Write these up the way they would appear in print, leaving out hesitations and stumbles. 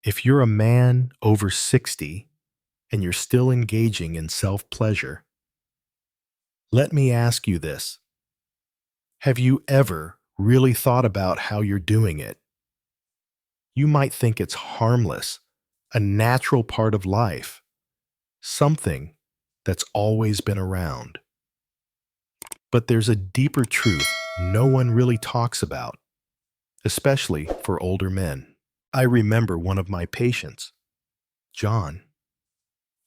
If you're a man over 60 and you're still engaging in self-pleasure, let me ask you this. Have you ever really thought about how you're doing it? You might think it's harmless, a natural part of life, something that's always been around. But there's a deeper truth no one really talks about, especially for older men. I remember one of my patients, John,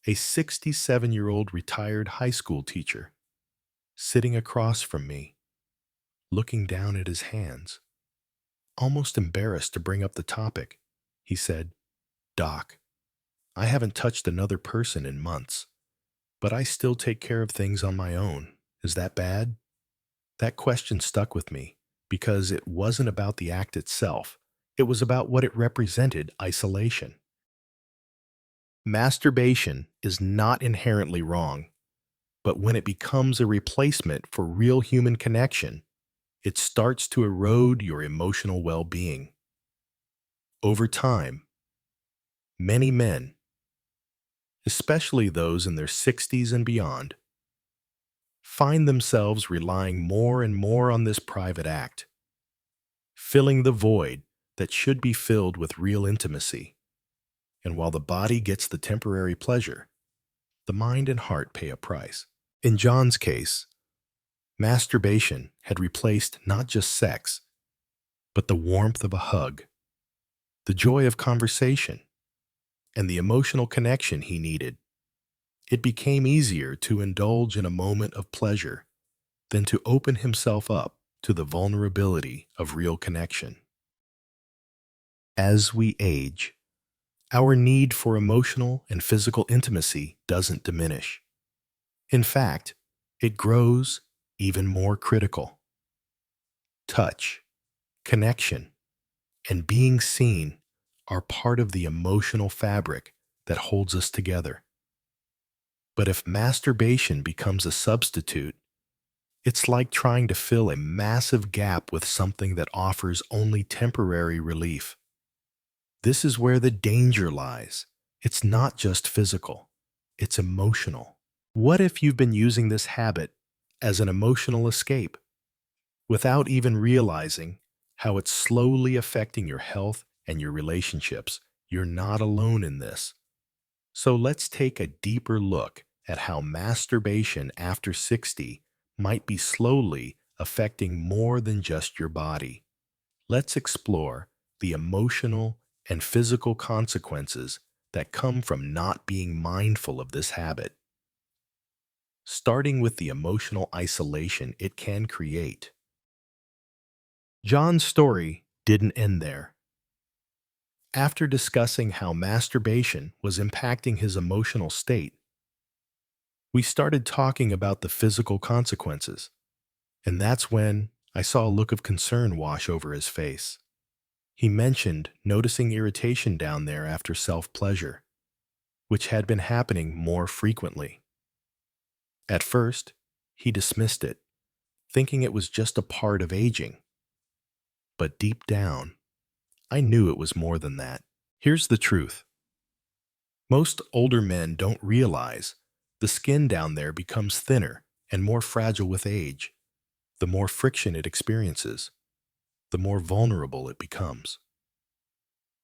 a 67-year-old retired high school teacher, sitting across from me, looking down at his hands. Almost embarrassed to bring up the topic, he said, "Doc, I haven't touched another person in months, but I still take care of things on my own. Is that bad?" That question stuck with me because it wasn't about the act itself. It was about what it represented: isolation. Masturbation is not inherently wrong, but when it becomes a replacement for real human connection, it starts to erode your emotional well-being. Over time, many men, especially those in their 60s and beyond, find themselves relying more and more on this private act, filling the void that should be filled with real intimacy. And while the body gets the temporary pleasure, the mind and heart pay a price. In John's case, masturbation had replaced not just sex, but the warmth of a hug, the joy of conversation, and the emotional connection he needed. It became easier to indulge in a moment of pleasure than to open himself up to the vulnerability of real connection. As we age, our need for emotional and physical intimacy doesn't diminish. In fact, it grows even more critical. Touch, connection, and being seen are part of the emotional fabric that holds us together. But if masturbation becomes a substitute, it's like trying to fill a massive gap with something that offers only temporary relief. This is where the danger lies. It's not just physical, it's emotional. What if you've been using this habit as an emotional escape without even realizing how it's slowly affecting your health and your relationships? You're not alone in this. So let's take a deeper look at how masturbation after 60 might be slowly affecting more than just your body. Let's explore the emotional and physical consequences that come from not being mindful of this habit. Starting with the emotional isolation it can create. John's story didn't end there. After discussing how masturbation was impacting his emotional state, we started talking about the physical consequences, and that's when I saw a look of concern wash over his face. He mentioned noticing irritation down there after self-pleasure, which had been happening more frequently. At first, he dismissed it, thinking it was just a part of aging. But deep down, I knew it was more than that. Here's the truth. Most older men don't realize the skin down there becomes thinner and more fragile with age. The more friction it experiences, the more vulnerable it becomes.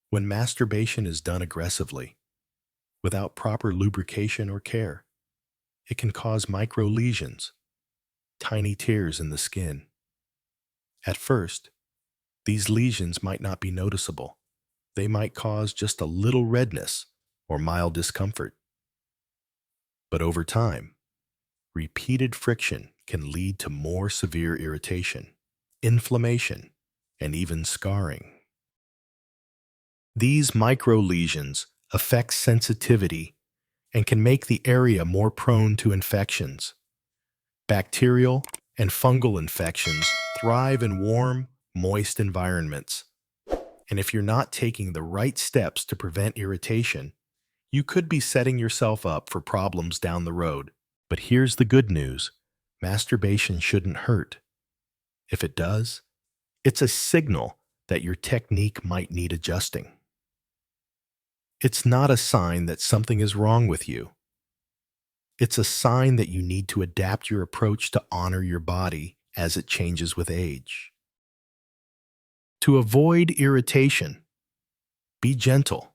When masturbation is done aggressively, without proper lubrication or care, it can cause micro lesions, tiny tears in the skin. At first, these lesions might not be noticeable. They might cause just a little redness or mild discomfort. But over time, repeated friction can lead to more severe irritation, inflammation, and even scarring. These micro lesions affect sensitivity and can make the area more prone to infections. Bacterial and fungal infections thrive in warm, moist environments. And if you're not taking the right steps to prevent irritation, you could be setting yourself up for problems down the road. But here's the good news. Masturbation shouldn't hurt. If it does, it's a signal that your technique might need adjusting. It's not a sign that something is wrong with you. It's a sign that you need to adapt your approach to honor your body as it changes with age. To avoid irritation, be gentle.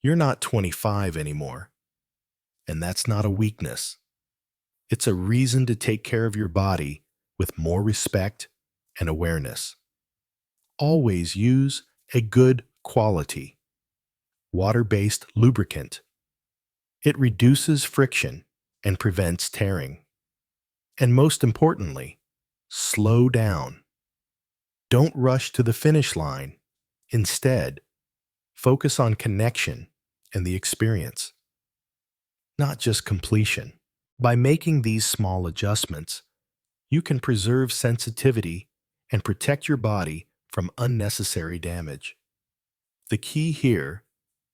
You're not 25 anymore, and that's not a weakness. It's a reason to take care of your body with more respect and awareness. Always use a good quality, water-based lubricant. It reduces friction and prevents tearing. And most importantly, slow down. Don't rush to the finish line. Instead, focus on connection and the experience, not just completion. By making these small adjustments, you can preserve sensitivity and protect your body from unnecessary damage. The key here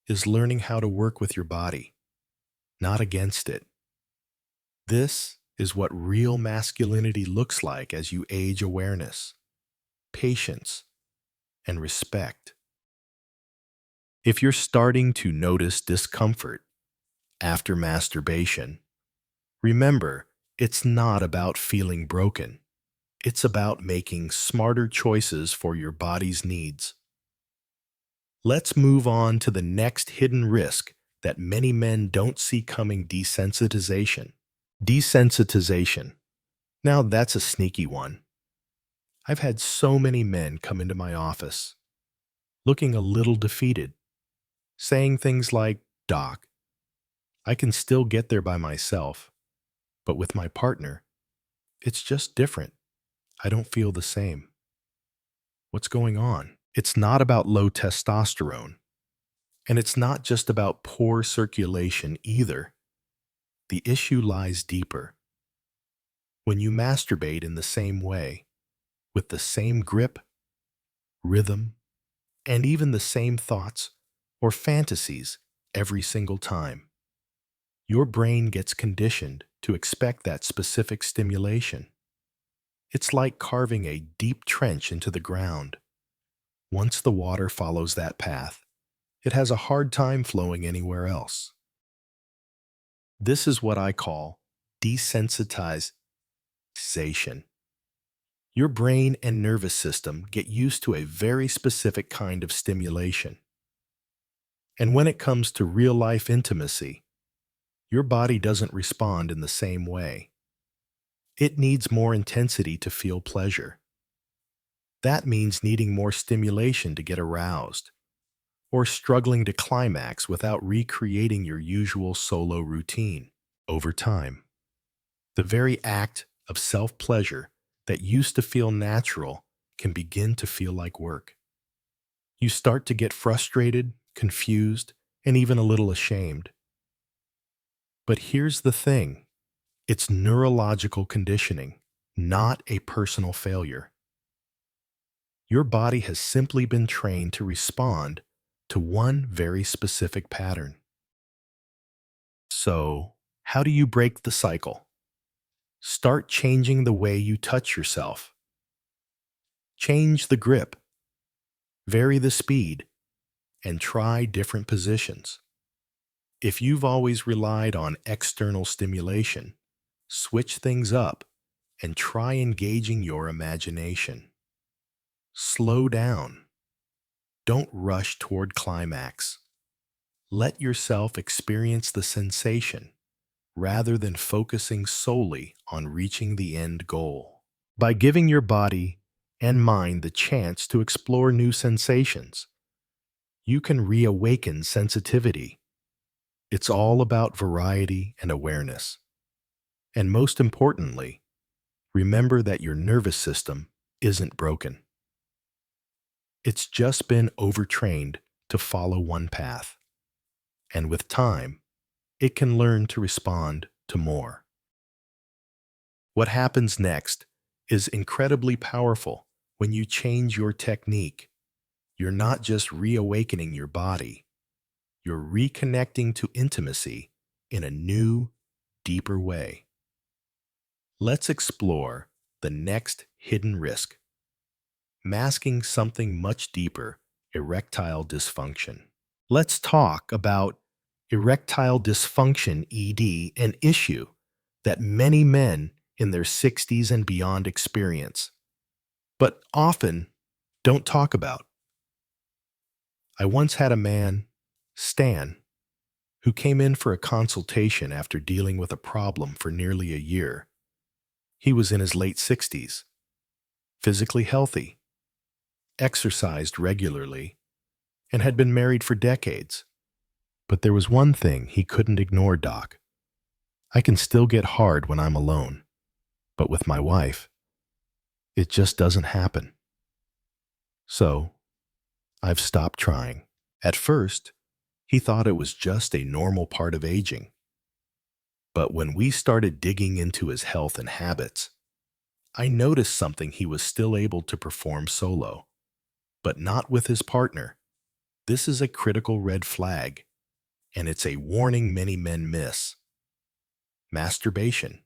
is learning how to work with your body, not against it. This is what real masculinity looks like as you age: awareness, patience, and respect. If you're starting to notice discomfort after masturbation, remember, it's not about feeling broken. It's about making smarter choices for your body's needs. Let's move on to the next hidden risk that many men don't see coming: desensitization. Desensitization. Now that's a sneaky one. I've had so many men come into my office looking a little defeated, saying things like, "Doc, I can still get there by myself, but with my partner, it's just different. I don't feel the same. What's going on?" It's not about low testosterone, and it's not just about poor circulation either. The issue lies deeper. When you masturbate in the same way, with the same grip, rhythm, and even the same thoughts or fantasies every single time, your brain gets conditioned to expect that specific stimulation. It's like carving a deep trench into the ground. Once the water follows that path, it has a hard time flowing anywhere else. This is what I call desensitization. Your brain and nervous system get used to a very specific kind of stimulation. And when it comes to real-life intimacy, your body doesn't respond in the same way. It needs more intensity to feel pleasure. That means needing more stimulation to get aroused, or struggling to climax without recreating your usual solo routine. Over time, the very act of self-pleasure that used to feel natural can begin to feel like work. You start to get frustrated, confused, and even a little ashamed. But here's the thing: it's neurological conditioning, not a personal failure. Your body has simply been trained to respond to one very specific pattern. So, how do you break the cycle? Start changing the way you touch yourself. Change the grip, vary the speed, and try different positions. If you've always relied on external stimulation, switch things up and try engaging your imagination. Slow down. Don't rush toward climax. Let yourself experience the sensation rather than focusing solely on reaching the end goal. By giving your body and mind the chance to explore new sensations, you can reawaken sensitivity. It's all about variety and awareness. And most importantly, remember that your nervous system isn't broken. It's just been overtrained to follow one path. And with time, it can learn to respond to more. What happens next is incredibly powerful when you change your technique. You're not just reawakening your body, you're reconnecting to intimacy in a new, deeper way. Let's explore the next hidden risk: masking something much deeper: erectile dysfunction. Let's talk about erectile dysfunction, ED, an issue that many men in their 60s and beyond experience, but often don't talk about. I once had a man, Stan, who came in for a consultation after dealing with a problem for nearly a year. He was in his late 60s, physically healthy, exercised regularly, and had been married for decades. But there was one thing he couldn't ignore, Doc. I can still get hard when I'm alone, but with my wife, it just doesn't happen. So, I've stopped trying. At first, he thought it was just a normal part of aging. But when we started digging into his health and habits, I noticed something: he was still able to perform solo, but not with his partner. This is a critical red flag, and it's a warning many men miss. Masturbation,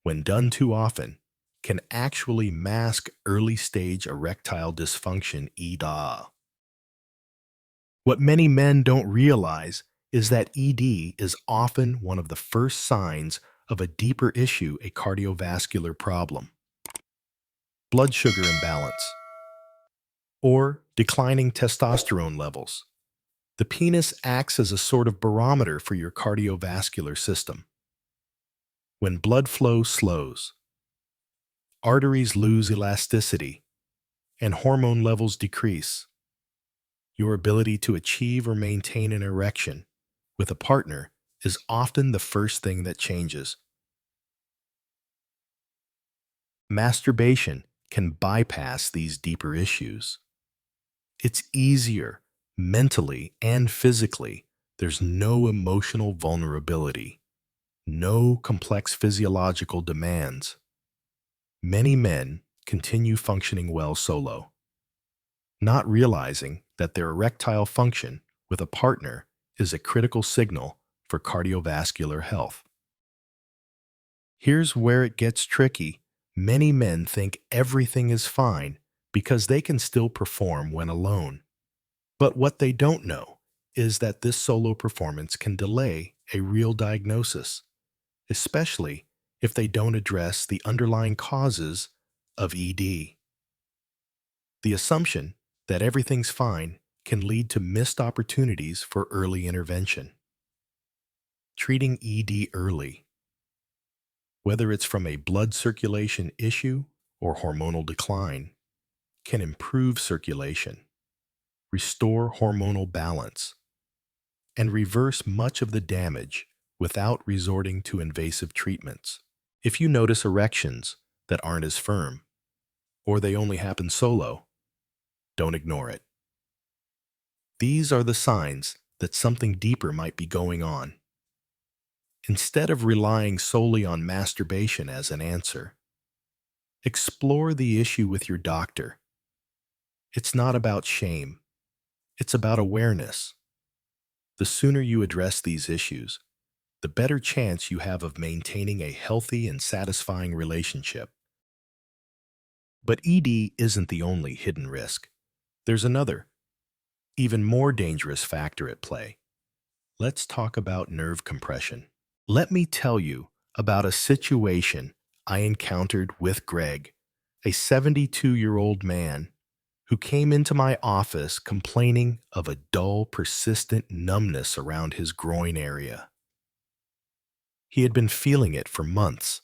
when done too often, can actually mask early-stage erectile dysfunction, EDA. What many men don't realize is that ED is often one of the first signs of a deeper issue, a cardiovascular problem, blood sugar imbalance, or declining testosterone levels. The penis acts as a sort of barometer for your cardiovascular system. When blood flow slows, arteries lose elasticity, and hormone levels decrease, your ability to achieve or maintain an erection with a partner is often the first thing that changes. Masturbation can bypass these deeper issues. It's easier mentally and physically. There's no emotional vulnerability, no complex physiological demands. Many men continue functioning well solo, not realizing that their erectile function with a partner is a critical signal for cardiovascular health. Here's where it gets tricky. Many men think everything is fine because they can still perform when alone. But what they don't know is that this solo performance can delay a real diagnosis, especially if they don't address the underlying causes of ED. The assumption that everything's fine can lead to missed opportunities for early intervention. Treating ED early, whether it's from a blood circulation issue or hormonal decline, can improve circulation, restore hormonal balance, and reverse much of the damage without resorting to invasive treatments. If you notice erections that aren't as firm, or they only happen solo, don't ignore it. These are the signs that something deeper might be going on. Instead of relying solely on masturbation as an answer, explore the issue with your doctor. It's not about shame, it's about awareness. The sooner you address these issues, the better chance you have of maintaining a healthy and satisfying relationship. But ED isn't the only hidden risk. There's another, even more dangerous factor at play. Let's talk about nerve compression. Let me tell you about a situation I encountered with Greg, a 72-year-old man who came into my office complaining of a dull, persistent numbness around his groin area. He had been feeling it for months,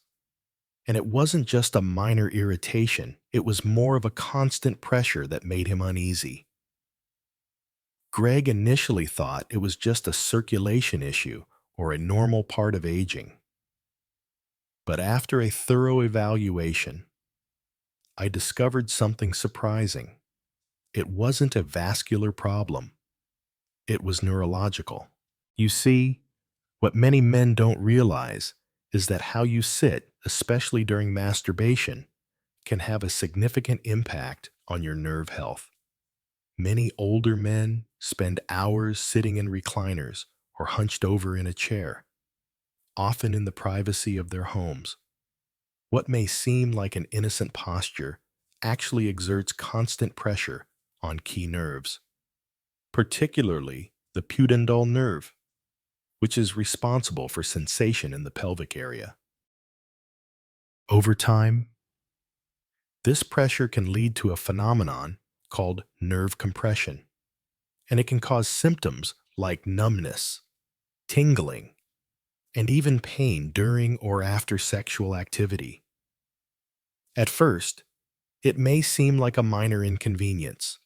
and it wasn't just a minor irritation, it was more of a constant pressure that made him uneasy. Greg initially thought it was just a circulation issue or a normal part of aging. But after a thorough evaluation, I discovered something surprising. It wasn't a vascular problem, it was neurological. You see, what many men don't realize is that how you sit, especially during masturbation, can have a significant impact on your nerve health. Many older men spend hours sitting in recliners or hunched over in a chair, often in the privacy of their homes. What may seem like an innocent posture actually exerts constant pressure on key nerves, particularly the pudendal nerve, which is responsible for sensation in the pelvic area. Over time, this pressure can lead to a phenomenon called nerve compression, and it can cause symptoms like numbness, tingling, and even pain during or after sexual activity. At first, it may seem like a minor inconvenience.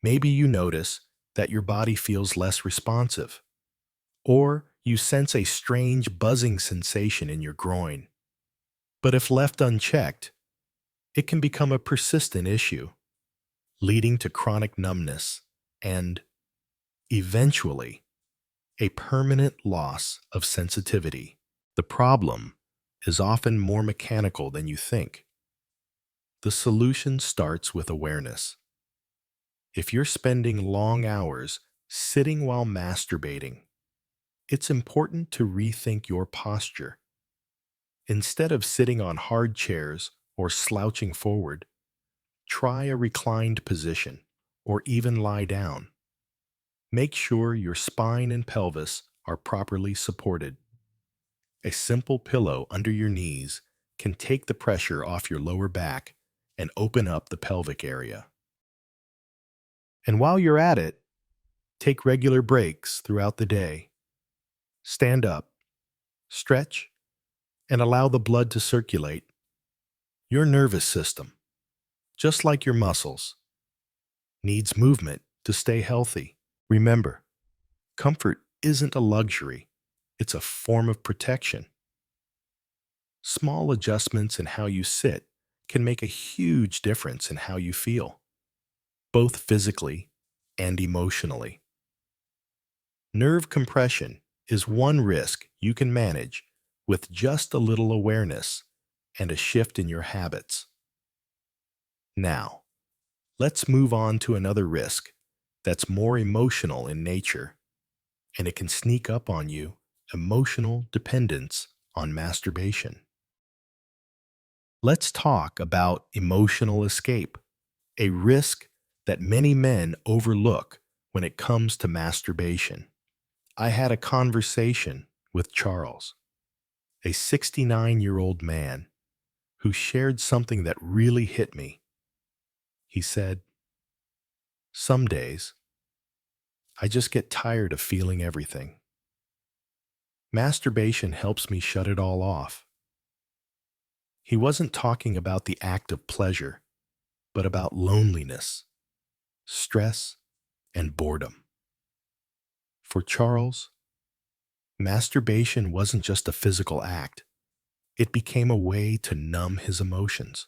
Maybe you notice that your body feels less responsive, or you sense a strange buzzing sensation in your groin. But if left unchecked, it can become a persistent issue, leading to chronic numbness and, eventually, a permanent loss of sensitivity. The problem is often more mechanical than you think. The solution starts with awareness. If you're spending long hours sitting while masturbating, it's important to rethink your posture. Instead of sitting on hard chairs or slouching forward, try a reclined position or even lie down. Make sure your spine and pelvis are properly supported. A simple pillow under your knees can take the pressure off your lower back and open up the pelvic area. And while you're at it, take regular breaks throughout the day. Stand up, stretch, and allow the blood to circulate. Your nervous system, just like your muscles, needs movement to stay healthy. Remember, comfort isn't a luxury, it's a form of protection. Small adjustments in how you sit can make a huge difference in how you feel, both physically and emotionally. Nerve compression is one risk you can manage with just a little awareness and a shift in your habits. Now, let's move on to another risk that's more emotional in nature, and it can sneak up on you: emotional dependence on masturbation. Let's talk about emotional escape, a risk that many men overlook when it comes to masturbation. I had a conversation with Charles, a 69-year-old man, who shared something that really hit me. He said, "Some days, I just get tired of feeling everything. Masturbation helps me shut it all off." He wasn't talking about the act of pleasure, but about loneliness, stress, and boredom. For Charles, masturbation wasn't just a physical act. It became a way to numb his emotions,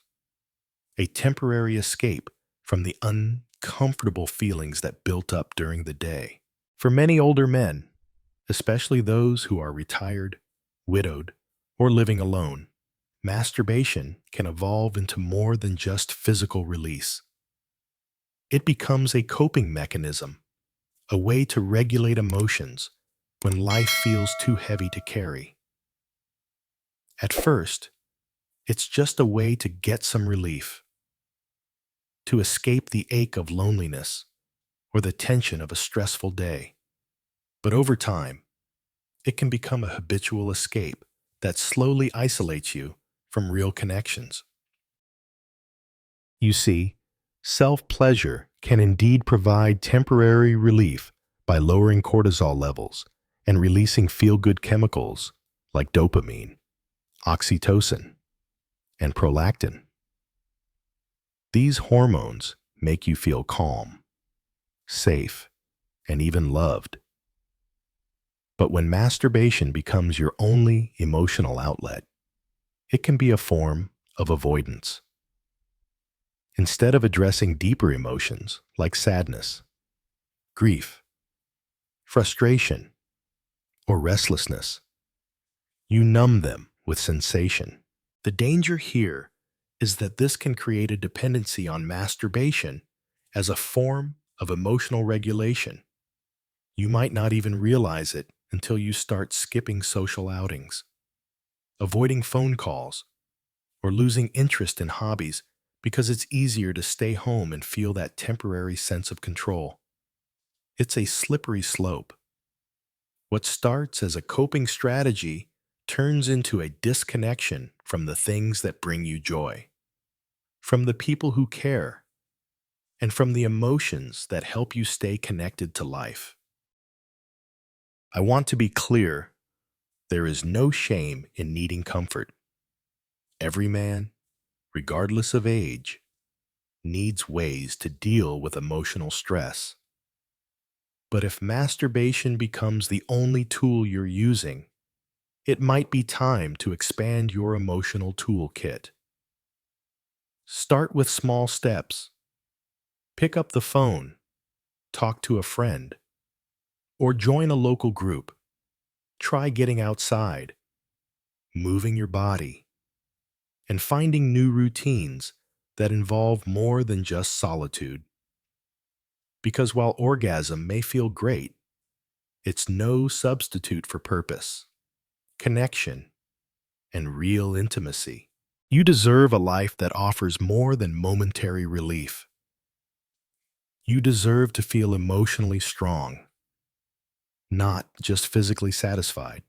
a temporary escape from the uncomfortable feelings that built up during the day. For many older men, especially those who are retired, widowed, or living alone, masturbation can evolve into more than just physical release. It becomes a coping mechanism, a way to regulate emotions when life feels too heavy to carry. At first, it's just a way to get some relief, to escape the ache of loneliness or the tension of a stressful day. But over time, it can become a habitual escape that slowly isolates you from real connections. You see, self-pleasure can indeed provide temporary relief by lowering cortisol levels and releasing feel-good chemicals like dopamine, oxytocin, and prolactin. These hormones make you feel calm, safe, and even loved. But when masturbation becomes your only emotional outlet, it can be a form of avoidance. Instead of addressing deeper emotions like sadness, grief, frustration, or restlessness, you numb them with sensation. The danger here is that this can create a dependency on masturbation as a form of emotional regulation. You might not even realize it until you start skipping social outings, avoiding phone calls, or losing interest in hobbies because it's easier to stay home and feel that temporary sense of control. It's a slippery slope. What starts as a coping strategy turns into a disconnection from the things that bring you joy, from the people who care, and from the emotions that help you stay connected to life. I want to be clear, there is no shame in needing comfort. Every man, regardless of age, needs ways to deal with emotional stress. But if masturbation becomes the only tool you're using, it might be time to expand your emotional toolkit. Start with small steps. Pick up the phone, talk to a friend, or join a local group. Try getting outside, moving your body, and finding new routines that involve more than just solitude. Because while orgasm may feel great, it's no substitute for purpose, connection, and real intimacy. You deserve a life that offers more than momentary relief. You deserve to feel emotionally strong, not just physically satisfied.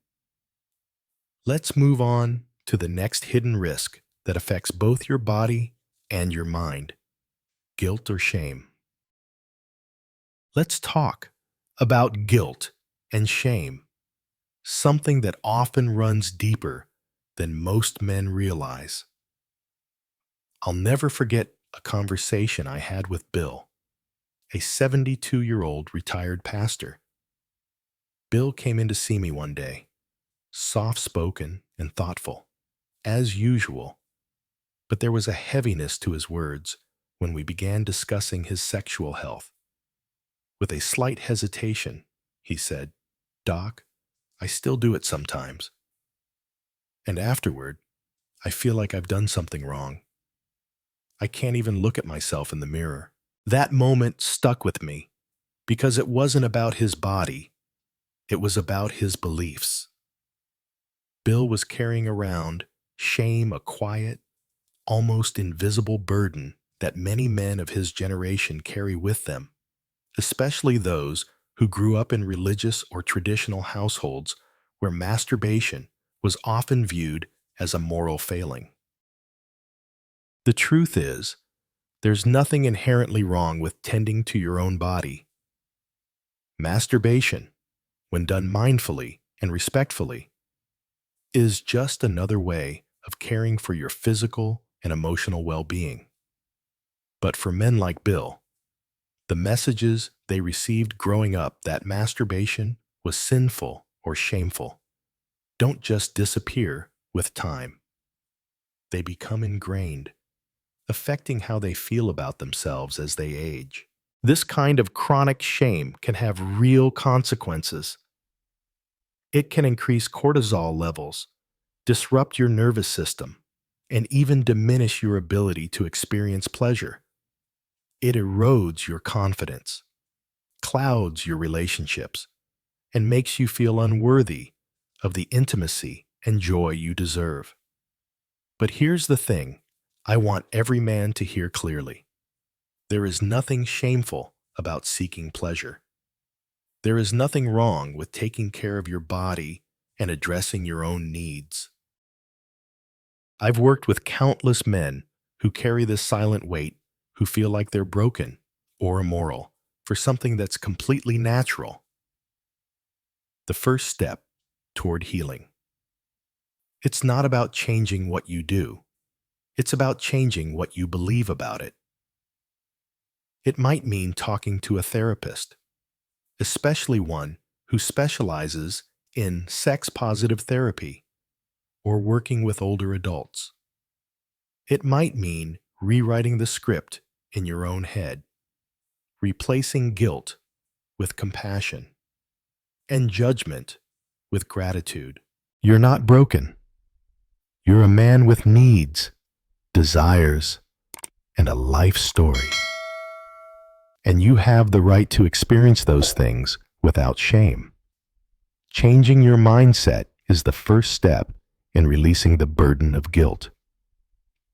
Let's move on to the next hidden risk that affects both your body and your mind: guilt or shame. Let's talk about guilt and shame, something that often runs deeper than most men realize. I'll never forget a conversation I had with Bill, a 72-year-old retired pastor. Bill came in to see me one day, soft-spoken and thoughtful, as usual, but there was a heaviness to his words when we began discussing his sexual health. With a slight hesitation, he said, "Doc, I still do it sometimes. And afterward, I feel like I've done something wrong. I can't even look at myself in the mirror." That moment stuck with me because it wasn't about his body, it was about his beliefs. Bill was carrying around shame, a quiet, almost invisible burden that many men of his generation carry with them, especially those who grew up in religious or traditional households where masturbation was often viewed as a moral failing. The truth is, there's nothing inherently wrong with tending to your own body. Masturbation, when done mindfully and respectfully, is just another way of caring for your physical and emotional well-being. But for men like Bill, the messages they received growing up that masturbation was sinful or shameful don't just disappear with time. They become ingrained, affecting how they feel about themselves as they age. This kind of chronic shame can have real consequences. It can increase cortisol levels, disrupt your nervous system, and even diminish your ability to experience pleasure. It erodes your confidence, clouds your relationships, and makes you feel unworthy of the intimacy and joy you deserve. But here's the thing I want every man to hear clearly. There is nothing shameful about seeking pleasure. There is nothing wrong with taking care of your body and addressing your own needs. I've worked with countless men who carry this silent weight, who feel like they're broken or immoral for something that's completely natural. The first step toward healing. It's not about changing what you do. It's about changing what you believe about it. It might mean talking to a therapist, especially one who specializes in sex-positive therapy or working with older adults. It might mean rewriting the script in your own head, replacing guilt with compassion, and judgment with gratitude. You're not broken. You're a man with needs, desires, and a life story. And you have the right to experience those things without shame. Changing your mindset is the first step in releasing the burden of guilt.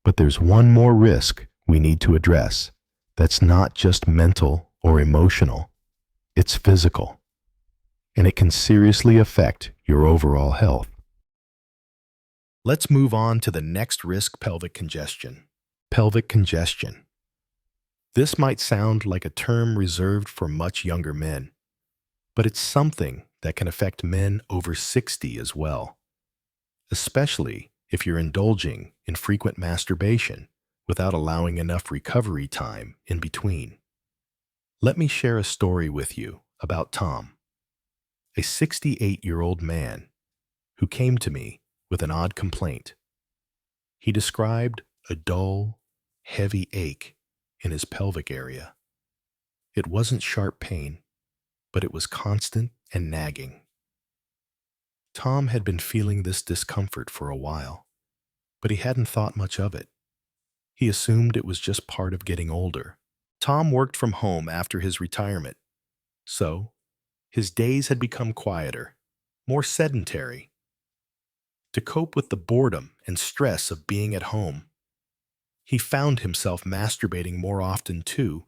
But there's one more risk we need to address that's not just mental or emotional, It's physical, and it can seriously affect your overall health. Let's move on to the next risk: pelvic congestion. Pelvic congestion. This might sound like a term reserved for much younger men, but it's something that can affect men over 60 as well, especially if you're indulging in frequent masturbation without allowing enough recovery time in between. Let me share a story with you about Tom, a 68-year-old man who came to me with an odd complaint. He described a dull, heavy ache in his pelvic area. It wasn't sharp pain, but it was constant and nagging. Tom had been feeling this discomfort for a while, but he hadn't thought much of it. He assumed it was just part of getting older. Tom worked from home after his retirement, so his days had become quieter, more sedentary. To cope with the boredom and stress of being at home, he found himself masturbating more often too,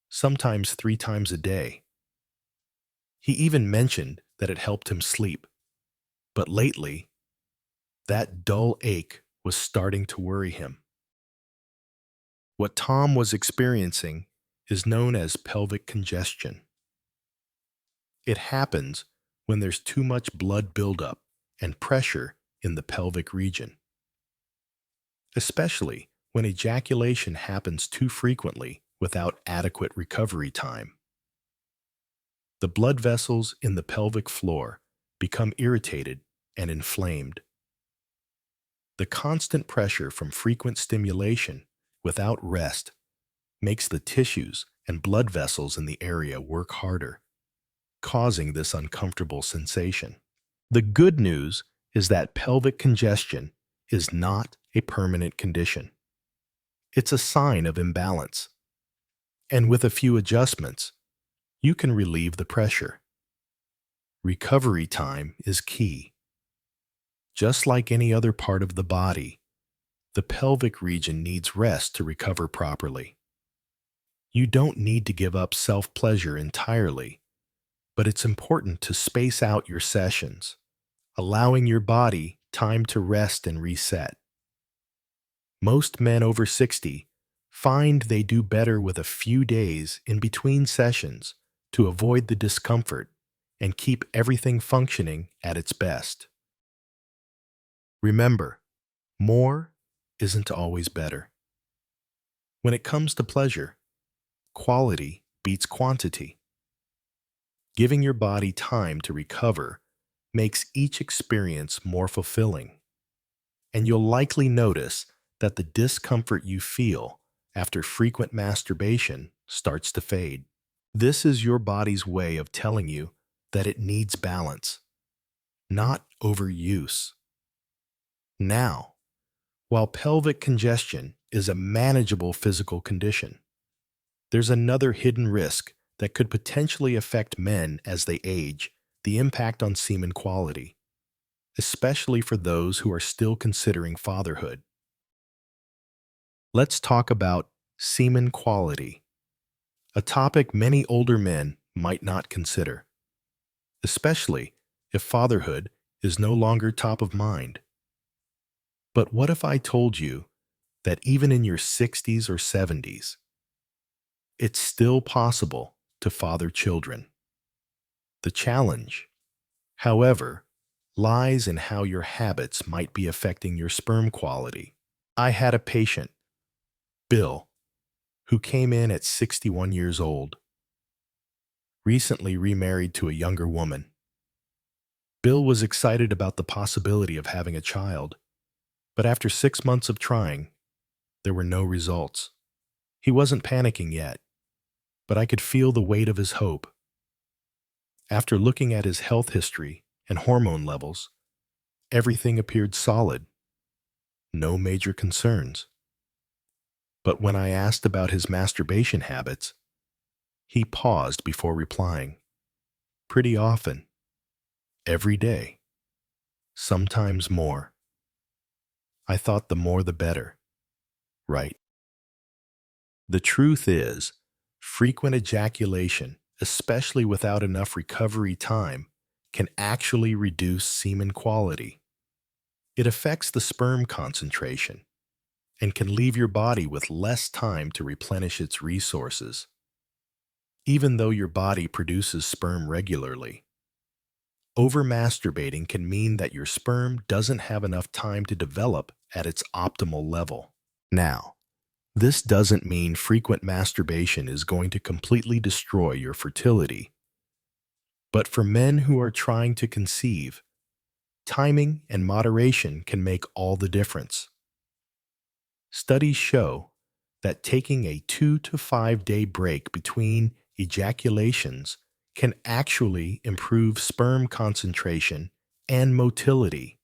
sometimes 3 times a day. He even mentioned that it helped him sleep, but lately, that dull ache was starting to worry him. What Tom was experiencing is known as pelvic congestion. It happens when there's too much blood buildup and pressure in the pelvic region, especially when ejaculation happens too frequently without adequate recovery time. The blood vessels in the pelvic floor become irritated and inflamed. The constant pressure from frequent stimulation without rest makes the tissues and blood vessels in the area work harder, causing this uncomfortable sensation. The good news is that pelvic congestion is not a permanent condition. It's a sign of imbalance, and with a few adjustments, you can relieve the pressure. Recovery time is key. Just like any other part of the body, the pelvic region needs rest to recover properly. You don't need to give up self-pleasure entirely, but it's important to space out your sessions, allowing your body time to rest and reset. Most men over 60 find they do better with a few days in between sessions to avoid the discomfort and keep everything functioning at its best. Remember, more isn't always better. When it comes to pleasure, quality beats quantity. Giving your body time to recover makes each experience more fulfilling, and you'll likely notice that the discomfort you feel after frequent masturbation starts to fade. This is your body's way of telling you that it needs balance, not overuse. Now, while pelvic congestion is a manageable physical condition, there's another hidden risk that could potentially affect men as they age: the impact on semen quality, especially for those who are still considering fatherhood. Let's talk about semen quality, a topic many older men might not consider, especially if fatherhood is no longer top of mind. But what if I told you that even in your 60s or 70s, it's still possible to father children? The challenge, however, lies in how your habits might be affecting your sperm quality. I had a patient, Bill, who came in at 61 years old, recently remarried to a younger woman. Bill was excited about the possibility of having a child, but after 6 months of trying, there were no results. He wasn't panicking yet, but I could feel the weight of his hope. After looking at his health history and hormone levels, everything appeared solid, no major concerns. But when I asked about his masturbation habits, he paused before replying. Pretty often, every day, sometimes more. I thought the more the better, right? The truth is, frequent ejaculation especially without enough recovery time, can actually reduce semen quality. It affects the sperm concentration and can leave your body with less time to replenish its resources. Even though your body produces sperm regularly, over-masturbating can mean that your sperm doesn't have enough time to develop at its optimal level. Now, this doesn't mean frequent masturbation is going to completely destroy your fertility. But for men who are trying to conceive, timing and moderation can make all the difference. Studies show that taking a 2 to 5 day break between ejaculations can actually improve sperm concentration and motility.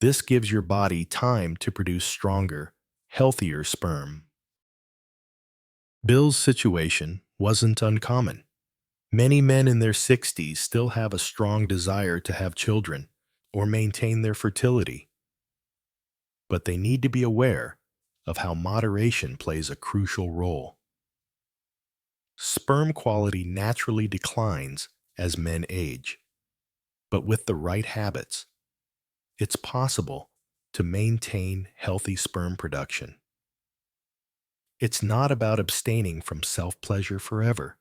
This gives your body time to produce stronger, healthier sperm. Bill's situation wasn't uncommon. Many men in their 60s still have a strong desire to have children or maintain their fertility, but they need to be aware of how moderation plays a crucial role. Sperm quality naturally declines as men age, but with the right habits, it's possible to maintain healthy sperm production. It's not about abstaining from self-pleasure forever.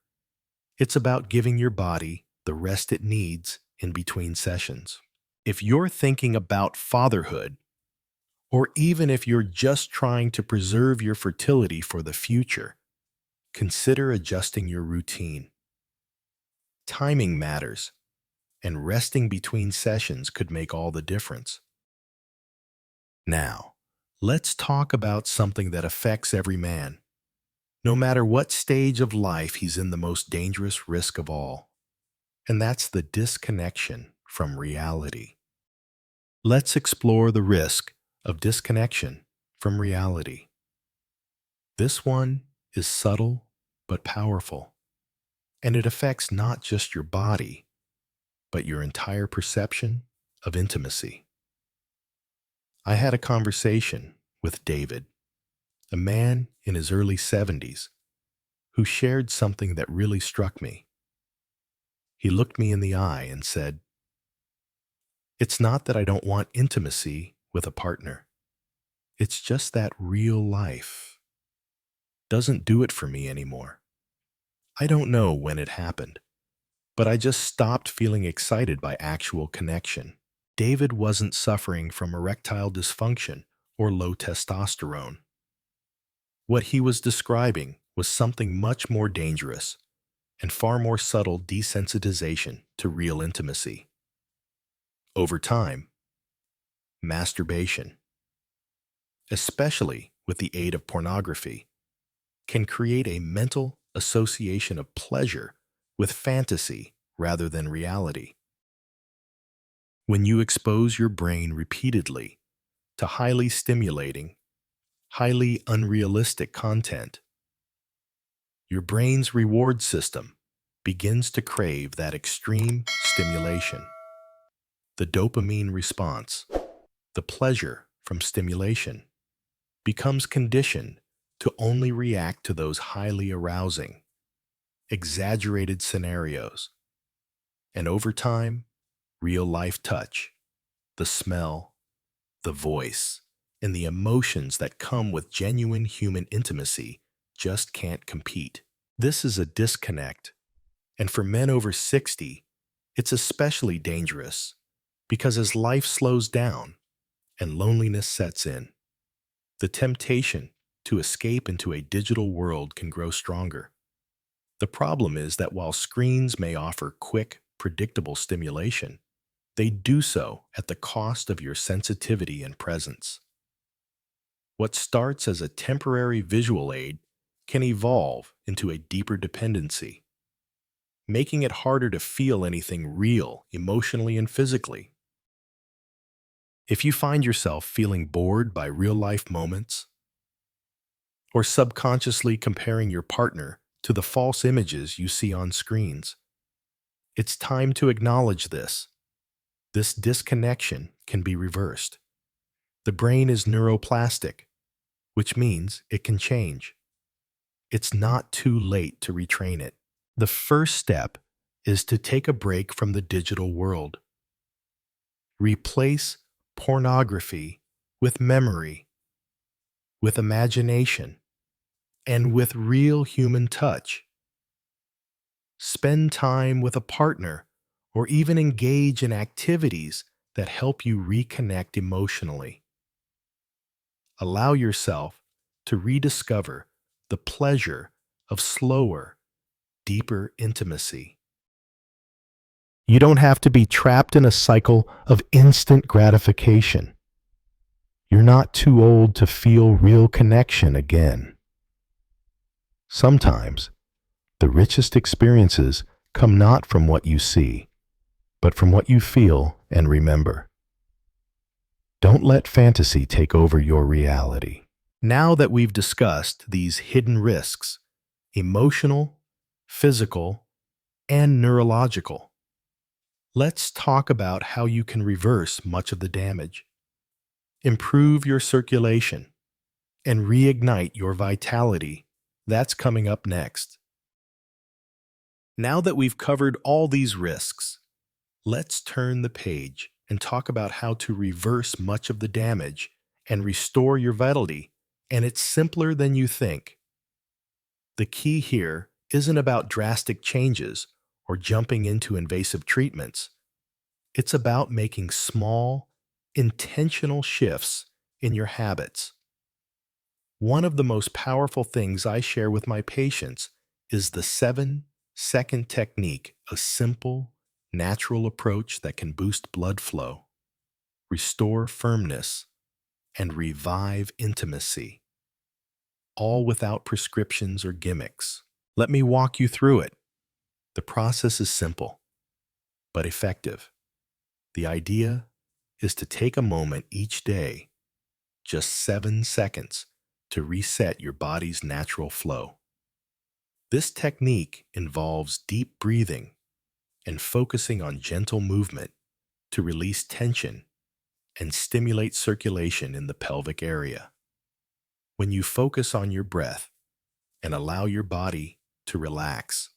It's about giving your body the rest it needs in between sessions. If you're thinking about fatherhood, or even if you're just trying to preserve your fertility for the future, consider adjusting your routine. Timing matters, and resting between sessions could make all the difference. Now, let's talk about something that affects every man. No matter what stage of life, he's in the most dangerous risk of all, and that's the disconnection from reality. Let's explore the risk of disconnection from reality. This one is subtle but powerful, and it affects not just your body, but your entire perception of intimacy. I had a conversation with David, a man in his early 70s, who shared something that really struck me. He looked me in the eye and said, "It's not that I don't want intimacy with a partner. It's just that real life doesn't do it for me anymore. I don't know when it happened, but I just stopped feeling excited by actual connection." David wasn't suffering from erectile dysfunction or low testosterone. What he was describing was something much more dangerous and far more subtle desensitization to real intimacy. Over time, masturbation, especially with the aid of pornography, can create a mental association of pleasure with fantasy rather than reality. When you expose your brain repeatedly to highly stimulating, highly unrealistic content, your brain's reward system begins to crave that extreme stimulation. The dopamine response, the pleasure from stimulation, becomes conditioned to only react to those highly arousing, exaggerated scenarios. And over time, real-life touch, the smell, the voice, and the emotions that come with genuine human intimacy just can't compete. This is a disconnect, and for men over 60, it's especially dangerous because as life slows down and loneliness sets in, the temptation to escape into a digital world can grow stronger. The problem is that while screens may offer quick, predictable stimulation, they do so at the cost of your sensitivity and presence. What starts as a temporary visual aid can evolve into a deeper dependency, making it harder to feel anything real emotionally and physically. If you find yourself feeling bored by real-life moments, or subconsciously comparing your partner to the false images you see on screens, it's time to acknowledge this. This disconnection can be reversed. The brain is neuroplastic, which means it can change. It's not too late to retrain it. The first step is to take a break from the digital world. Replace pornography with memory, with imagination, and with real human touch. Spend time with a partner or even engage in activities that help you reconnect emotionally. Allow yourself to rediscover the pleasure of slower, deeper intimacy. You don't have to be trapped in a cycle of instant gratification. You're not too old to feel real connection again. Sometimes, the richest experiences come not from what you see, but from what you feel and remember. Don't let fantasy take over your reality. Now that we've discussed these hidden risks, emotional, physical, and neurological, let's talk about how you can reverse much of the damage, improve your circulation, and reignite your vitality. That's coming up next. Now that we've covered all these risks, let's turn the page and talk about how to reverse much of the damage and restore your vitality. And it's simpler than you think. The key here isn't about drastic changes or jumping into invasive treatments. It's about making small, intentional shifts in your habits. One of the most powerful things I share with my patients is the 7-second technique, a simple, natural approach that can boost blood flow, restore firmness, and revive intimacy, all without prescriptions or gimmicks. Let me walk you through it. The process is simple, but effective. The idea is to take a moment each day, just 7 seconds, to reset your body's natural flow. This technique involves deep breathing and focusing on gentle movement to release tension and stimulate circulation in the pelvic area. When you focus on your breath and allow your body to relax,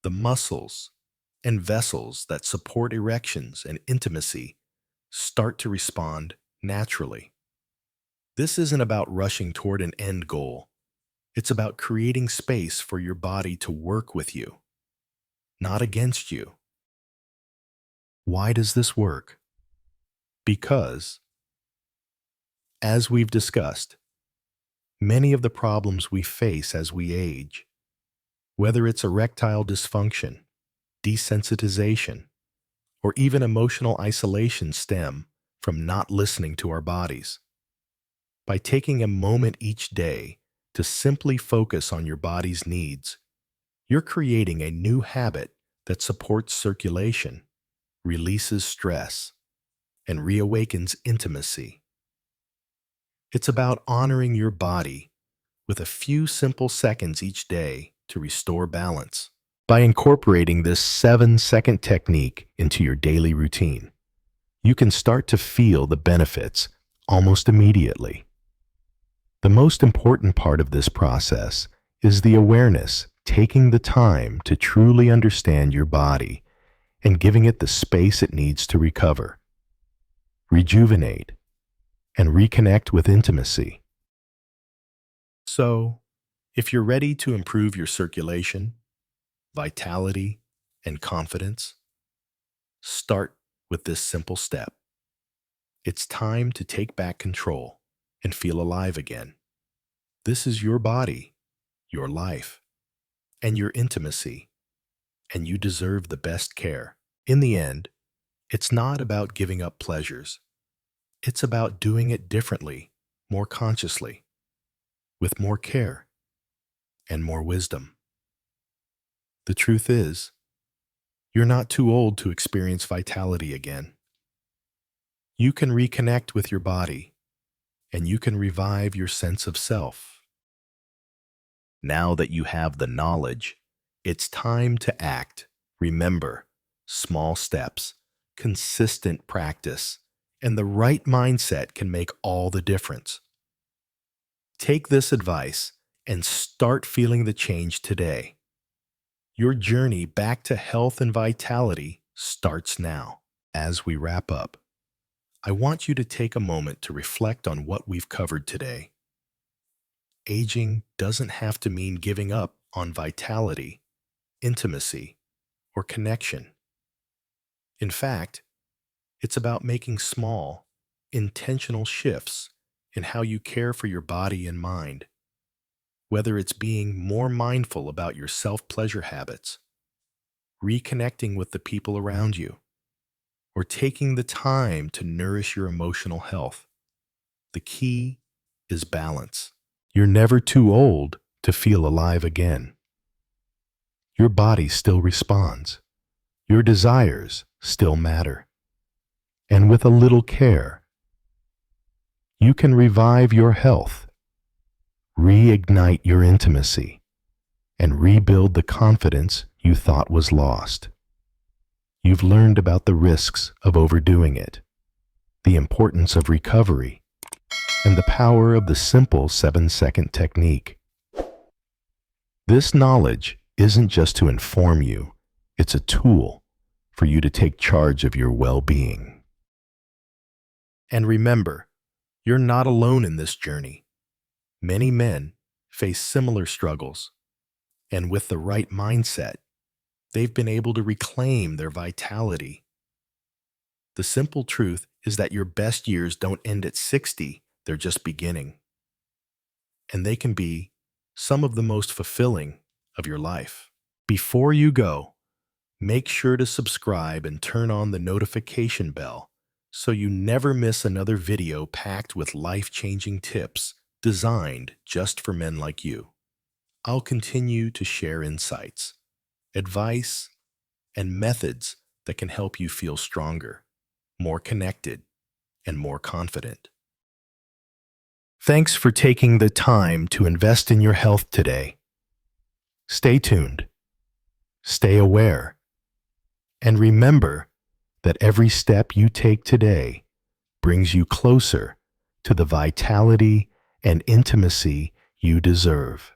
the muscles and vessels that support erections and intimacy start to respond naturally. This isn't about rushing toward an end goal. It's about creating space for your body to work with you, not against you. Why does this work? Because, as we've discussed, many of the problems we face as we age, whether it's erectile dysfunction, desensitization, or even emotional isolation, stem from not listening to our bodies. By taking a moment each day to simply focus on your body's needs, you're creating a new habit that supports circulation, releases stress, and reawakens intimacy. It's about honoring your body with a few simple seconds each day to restore balance. By incorporating this 7-second technique into your daily routine, you can start to feel the benefits almost immediately. The most important part of this process is the awareness, taking the time to truly understand your body and giving it the space it needs to recover, rejuvenate, and reconnect with intimacy. So, if you're ready to improve your circulation, vitality, and confidence, start with this simple step. It's time to take back control and feel alive again. This is your body, your life, and your intimacy, and you deserve the best care. In the end, it's not about giving up pleasures. It's about doing it differently, more consciously, with more care and more wisdom. The truth is, you're not too old to experience vitality again. You can reconnect with your body, and you can revive your sense of self. Now that you have the knowledge, it's time to act. Remember, small steps, consistent practice, and the right mindset can make all the difference. Take this advice and start feeling the change today. Your journey back to health and vitality starts now. As we wrap up, I want you to take a moment to reflect on what we've covered today. Aging doesn't have to mean giving up on vitality, intimacy, or connection. In fact, it's about making small, intentional shifts in how you care for your body and mind. Whether it's being more mindful about your self-pleasure habits, reconnecting with the people around you, or taking the time to nourish your emotional health, the key is balance. You're never too old to feel alive again. Your body still responds. Your desires still matter. And with a little care, you can revive your health, reignite your intimacy, and rebuild the confidence you thought was lost. You've learned about the risks of overdoing it, the importance of recovery, and the power of the simple 7-second technique. This knowledge isn't just to inform you, it's a tool for you to take charge of your well-being. And remember, you're not alone in this journey. Many men face similar struggles, and with the right mindset, they've been able to reclaim their vitality. The simple truth is that your best years don't end at 60, they're just beginning. And they can be some of the most fulfilling of your life. Before you go, make sure to subscribe and turn on the notification bell so you never miss another video packed with life-changing tips designed just for men like you. I'll continue to share insights, advice, and methods that can help you feel stronger, more connected, and more confident. Thanks for taking the time to invest in your health today. Stay tuned, stay aware, and remember that every step you take today brings you closer to the vitality and intimacy you deserve.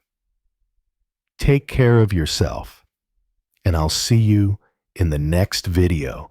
Take care of yourself, and I'll see you in the next video.